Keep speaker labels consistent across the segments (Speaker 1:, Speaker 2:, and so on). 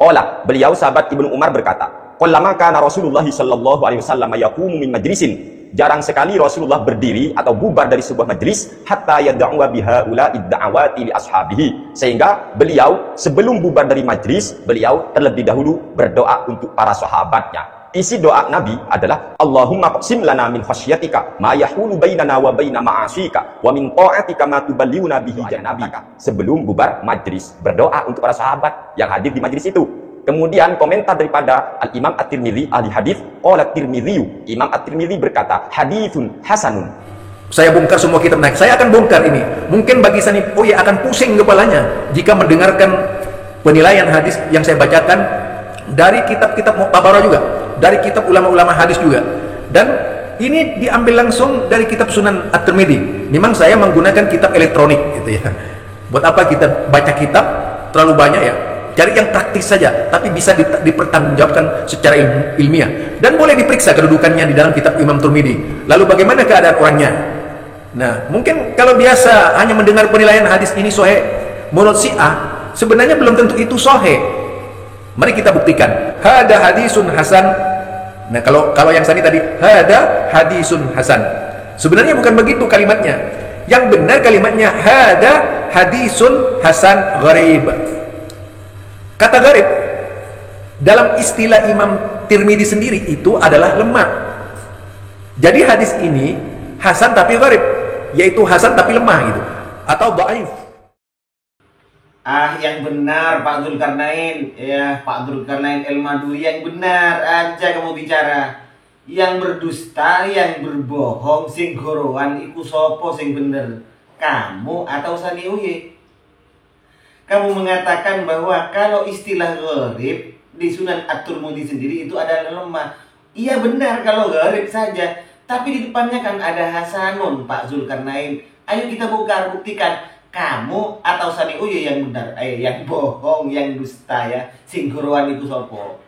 Speaker 1: Qala, beliau sahabat Ibnu Umar berkata, "Qallama kana Rasulullah sallallahu alaihi wasallam yaqumu min majlisin." Jarang sekali Rasulullah berdiri atau bubar dari sebuah majlis hatta yad'uwa bihaula idda'awati li ashabihi, sehingga beliau sebelum bubar dari majlis beliau terlebih dahulu berdoa untuk para sahabatnya. Isi doa Nabi adalah Allahumma qsim lana min khasyatika ma yahulu bainana wa baina ma'asika wa min ta'atika ma tuballighuna bihi jannabika. Sebelum bubar majlis berdoa untuk para sahabat yang hadir di majlis itu. Kemudian komentar daripada Al-Imam At-Tirmidzi ahli hadis, qala Tirmidzi, Imam At-Tirmidzi berkata, haditsun hasanun.
Speaker 2: Saya bongkar semua kitab naik. Saya akan bongkar ini. Mungkin bagi Sani Uye akan pusing kepalanya jika mendengarkan penilaian hadis yang saya bacakan dari kitab-kitab Mu'tabarah juga, dari kitab ulama-ulama hadis juga. Dan ini diambil langsung dari kitab Sunan At-Tirmidzi. Memang saya menggunakan kitab elektronik gitu ya. Buat apa kita baca kitab terlalu banyak ya? Cari yang praktis saja, tapi bisa dipertanggungjawabkan secara ilmiah. Dan boleh diperiksa kedudukannya di dalam kitab Imam Tirmidzi. Lalu bagaimana keadaan orangnya? Nah, mungkin kalau biasa hanya mendengar penilaian hadis ini sahih menurut Syiah, sebenarnya belum tentu itu sahih. Mari kita buktikan. Hada hadisun hasan. Nah, kalau yang tadi hada hadisun hasan. Sebenarnya bukan begitu kalimatnya. Yang benar kalimatnya hada hadisun hasan gharib. Kata gharib dalam istilah Imam Tirmidzi sendiri itu adalah lemah. Jadi hadis ini hasan tapi gharib, yaitu hasan tapi lemah gitu, atau dhaif.
Speaker 3: Yang benar Pak Dzulkarnain, ya Pak Dzulkarnain El-Maduri, yang benar aja kamu bicara. Yang berdusta, yang berbohong, sing gorowan iku sopo sing bener? Kamu atau Sani Uye? Kamu mengatakan bahwa kalau istilah gharib di Sunan At-Tirmidzi sendiri itu adalah lemah. Iya benar kalau gharib saja, tapi di depannya kan ada hasanun Pak Dzulkarnain. Ayo kita buktikan. Kamu atau Sani Uye yang benar, yang bohong, yang dusta ya. Sing gorowan itu sopo?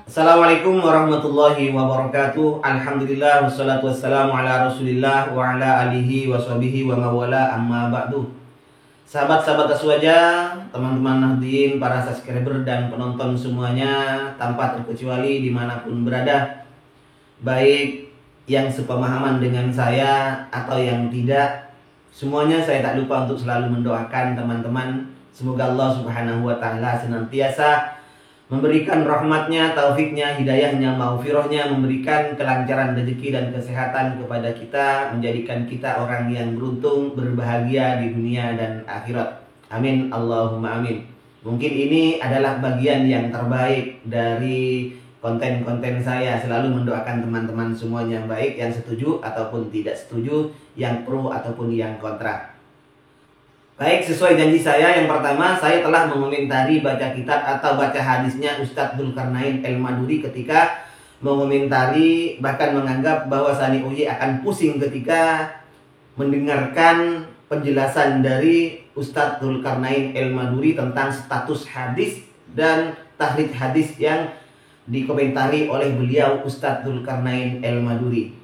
Speaker 3: Assalamualaikum warahmatullahi wabarakatuh. Alhamdulillah wassalatu wassalamu ala Rasulillah wa ala alihi wa sahbihi wa mawala, amma ba'du. Sahabat-sahabat Aswaja, teman-teman Nahdien, para subscriber dan penonton semuanya tanpa terkecuali dimanapun berada, baik yang sepemahaman dengan saya atau yang tidak, semuanya saya tak lupa untuk selalu mendoakan teman-teman. Semoga Allah subhanahu wa ta'ala senantiasa memberikan rahmatnya, taufiknya, hidayahnya, maghfirahnya, memberikan kelancaran rezeki dan kesehatan kepada kita, menjadikan kita orang yang beruntung, berbahagia di dunia dan akhirat. Amin, Allahumma amin. Mungkin ini adalah bagian yang terbaik dari konten-konten saya, selalu mendoakan teman-teman semuanya yang baik, yang setuju ataupun tidak setuju, yang pro ataupun yang kontra. Baik, sesuai janji saya, yang pertama saya telah mengomentari baca kitab atau baca hadisnya Ustadz Dzulkarnain El-Maduri ketika mengomentari, bahkan menganggap bahwa Sani Uye akan pusing ketika mendengarkan penjelasan dari Ustadz Dzulkarnain El-Maduri tentang status hadis dan tahrij hadis yang dikomentari oleh beliau Ustadz Dzulkarnain El-Maduri.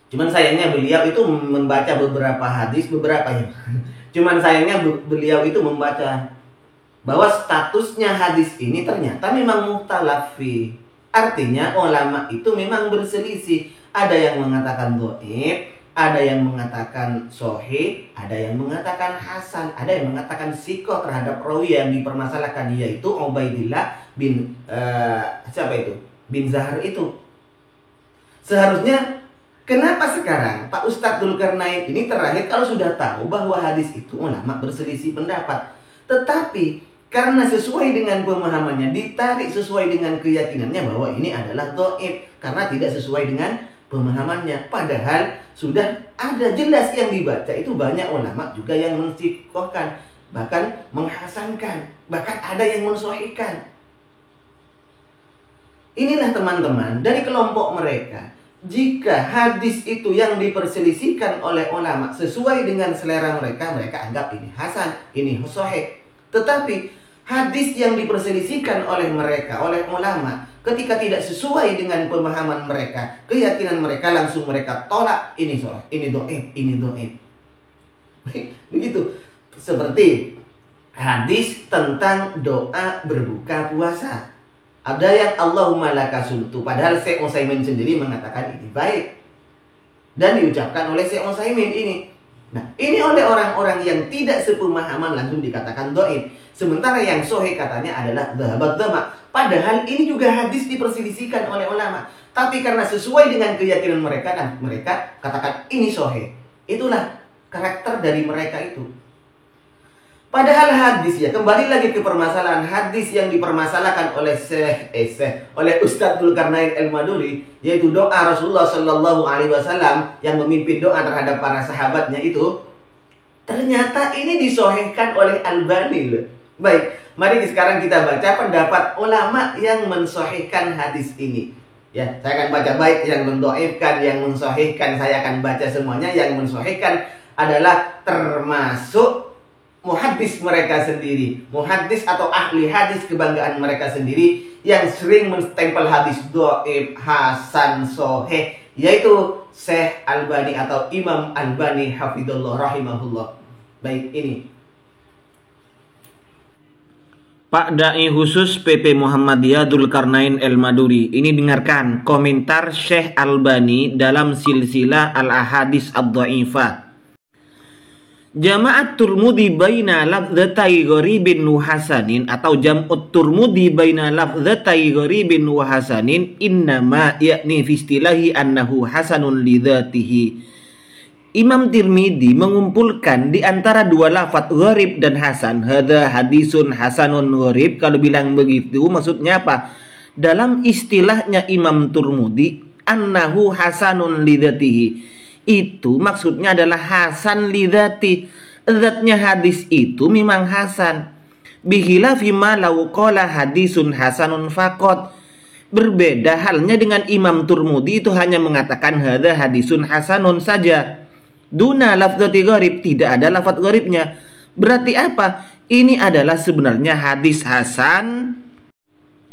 Speaker 3: Cuman sayangnya beliau itu membaca beberapa hadis, Cuman sayangnya beliau itu membaca bahwa statusnya hadis ini ternyata memang muhtalafi. Artinya ulama itu memang berselisih. Ada yang mengatakan dhaif, ada yang mengatakan sahih, ada yang mengatakan hasan, ada yang mengatakan sikoh terhadap rawi yang dipermasalahkan, yaitu Ubaidillah bin bin Zahar itu. Seharusnya kenapa sekarang Pak Ustadz Dzulkarnain ini terakhir kalau sudah tahu bahwa hadis itu ulama berselisih pendapat, tetapi karena sesuai dengan pemahamannya, ditarik sesuai dengan keyakinannya bahwa ini adalah dhaif karena tidak sesuai dengan pemahamannya. Padahal sudah ada jelas yang dibaca itu banyak ulama juga yang mensikohkan, bahkan menghasankan, bahkan ada yang mensahihkan. Inilah teman-teman dari kelompok mereka. Jika hadis itu yang diperselisihkan oleh ulama sesuai dengan selera mereka, mereka anggap ini hasan, ini sahih. Tetapi hadis yang diperselisihkan oleh mereka, oleh ulama, ketika tidak sesuai dengan pemahaman mereka, keyakinan mereka, langsung mereka tolak. Ini soal, ini doib, ini doib. Begitu. Seperti hadis tentang doa berbuka puasa. Ada yang Allahumma laka sultu, padahal Syekh Utsaimin sendiri mengatakan ini baik. Dan diucapkan oleh Syekh Utsaimin ini. Nah, ini oleh orang-orang yang tidak sepemahaman langsung dikatakan doib. Sementara yang sahih katanya adalah dhahabat dama. Padahal ini juga hadis diperselisihkan oleh ulama. Tapi karena sesuai dengan keyakinan mereka, dan mereka katakan ini sahih. Itulah karakter dari mereka itu. Padahal hadis, ya kembali lagi ke permasalahan hadis yang dipermasalahkan oleh oleh Ustadz Dzulkarnain Al-Maduri, yaitu doa Rasulullah Shallallahu Alaihi Wasallam yang memimpin doa terhadap para sahabatnya itu, ternyata ini disohhikan oleh Albani. Baik, mari sekarang kita baca pendapat ulama yang mensohhikan hadis ini. Ya, saya akan baca baik yang mendoifkan, yang mensohhikan, saya akan baca semuanya. Yang mensohhikan adalah termasuk muhaddis mereka sendiri, muhaddis atau ahli hadis kebanggaan mereka sendiri, yang sering menstempel hadis dhaif, hasan, sahih, yaitu Syekh Albani atau Imam Albani hafizallahu rahimahullah. Baik, ini
Speaker 4: Pak Dai khusus PP Muhammadiyah Dzulkarnain Al-Maduri. Ini dengarkan komentar Syekh Albani dalam silsilah Al-Ahadits Ad-Dhaifah. Jama'at Turmudi baina lafdzatai gharibin wa hasanin, atau jam'ut Turmudi baina lafdzatai gharibin wa hasanin innama yakni fi istilahi annahu hasanun li dzatihi. Imam Tirmidzi mengumpulkan di antara dua lafaz gharib dan hasan. Hadza hadisun hasanun gharib. Kalau bilang begitu maksudnya apa? Dalam istilahnya Imam Tirmidzi, annahu hasanun li dzatihi. Itu maksudnya adalah hasan li dzati. Zatnya hadis itu memang hasan. Bihilafi ma law qala hadisun hasanun faqat. Berbeda halnya dengan Imam Tirmidzi, itu hanya mengatakan hadza hadisun hasanun saja. Duna lafdzati gharib, tidak ada lafadz gharibnya. Berarti apa? Ini adalah sebenarnya hadis hasan,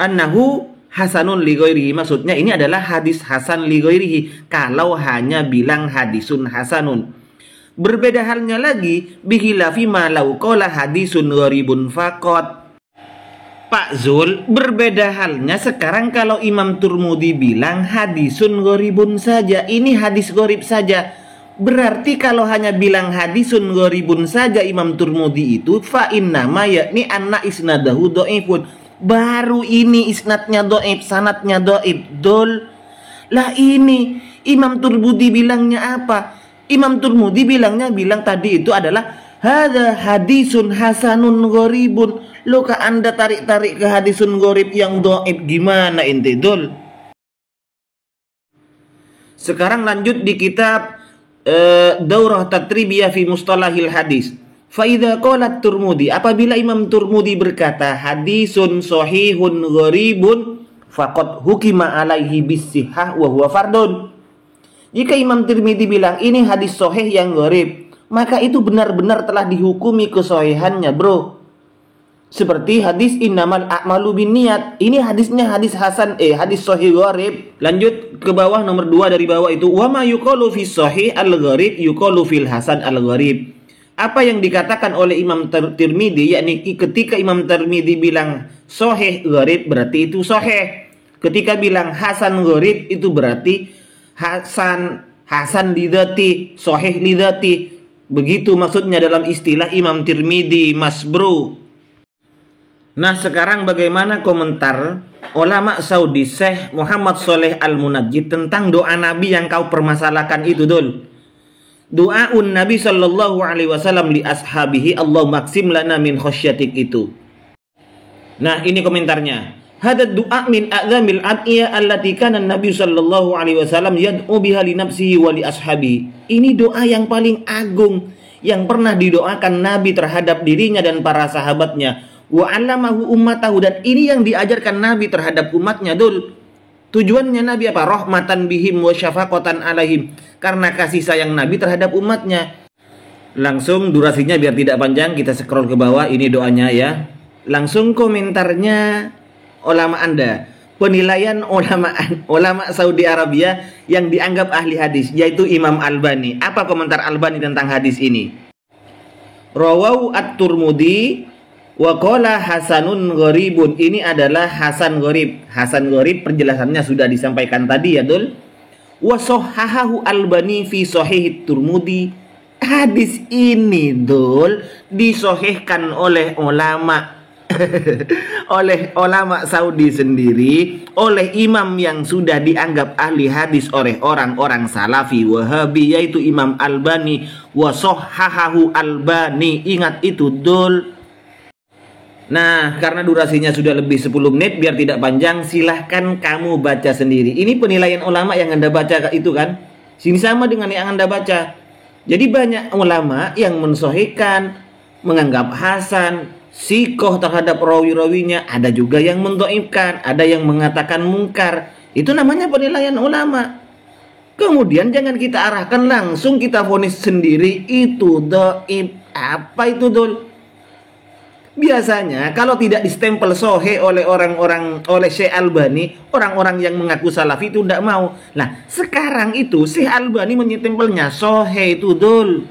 Speaker 4: annahu hasanun li ghairihi. Maksudnya ini adalah hadis hasan li ghairihi kalau hanya bilang hadisun hasanun. Berbeda halnya lagi bihilafi ma law qala hadisun gharibun faqat. Pak Zul, berbeda halnya sekarang kalau Imam Tirmidzi bilang hadisun gharibun saja, ini hadis gharib saja. Berarti kalau hanya bilang hadisun gharibun saja Imam Tirmidzi itu, fa innama yakni anna isnadahu dhaifun. Baru ini isnadnya dhaif, sanadnya dhaif. Dol. Lah ini Imam Tirmidzi bilangnya apa? Imam Tirmidzi bilang tadi itu adalah hadza hadisun hasanun gharibun. Lo ka Anda tarik-tarik ke hadisun gharib yang dhaif, gimana ente, Dol? Sekarang lanjut di kitab Daurah Tatribiyah fi Mustalahil Hadis. Fa idza qala Tirmidzi, apabila Imam Tirmidzi berkata hadisun sahihun gharibun faqad hukima alaihi bisihhah wa huwa fardun. Jika Imam Tirmidzi bilang ini hadis sahih yang gharib, maka itu benar-benar telah dihukumi kesahihannya, bro. Seperti hadis innamal a'malu binniyat. Ini hadisnya hadis hasan, hadis sahih gharib. Lanjut ke bawah, nomor 2 dari bawah itu, wa ma yuqalu fi sahih al-gharib yuqalu fil hasan al-gharib. Apa yang dikatakan oleh Imam Tirmidzi, yakni ketika Imam Tirmidzi bilang sahih gharib berarti itu sahih. Ketika bilang hasan gharib itu berarti hasan li dzati, sahih li dzati. Begitu maksudnya dalam istilah Imam Tirmidzi, Mas Bro. Nah, sekarang bagaimana komentar ulama Saudi Syekh Muhammad Shalih Al-Munajjid tentang doa Nabi yang kau permasalahkan itu, Dul? Doaun Nabi sallallahu alaihi wasallam li ashabihi Allahumma qsim lana min khasyatik itu. Nah, ini komentarnya. Hadad du'a min a'zamil ad'iyah allati kana Nabi sallallahu alaihi wasallam yad'u biha li nafsihi wa li ashabihi. Ini doa yang paling agung yang pernah didoakan Nabi terhadap dirinya dan para sahabatnya. Wa 'allamahu ummatahu, dan ini yang diajarkan Nabi terhadap umatnya, Dul. Tujuannya Nabi apa? Rahmatan bihim wa syafaqatan alaihim, karena kasih sayang Nabi terhadap umatnya. Langsung durasinya biar tidak panjang, kita scroll ke bawah, ini doanya ya. Langsung komentarnya ulama Anda. penilaian ulama Saudi Arabia yang dianggap ahli hadis, yaitu Imam Albani. Apa komentar Albani tentang hadis ini? Rawahu at-Tirmidzi wa qala hasanun gharibun. Ini adalah hasan gharib. Hasan gharib penjelasannya sudah disampaikan tadi ya, Dul. Wa sahahahu Albani fi sahih at-Tirmidzi. Hadis ini, Dul, disahihkan oleh ulama oleh ulama Saudi sendiri, oleh imam yang sudah dianggap ahli hadis oleh orang-orang Salafi Wahabi, yaitu Imam Albani. Wa sahahahu Albani. Ingat itu, Dul. Nah, karena durasinya sudah lebih 10 menit, biar tidak panjang, silahkan kamu baca sendiri. Ini penilaian ulama yang Anda baca itu kan? Sini sama dengan yang Anda baca. Jadi banyak ulama yang mensahihkan, menganggap hasan, sikoh terhadap rawi-rawinya. Ada juga yang mendhaifkan, ada yang mengatakan mungkar. Itu namanya penilaian ulama. Kemudian jangan kita arahkan langsung, kita vonis sendiri itu dhaif. Apa itu, Dul? Biasanya kalau tidak distempel sahih oleh orang-orang, oleh Syekh Albani, orang-orang yang mengaku salafi itu tidak mau. Nah, sekarang itu Syekh Albani menyetempelnya sahih itu, Dul.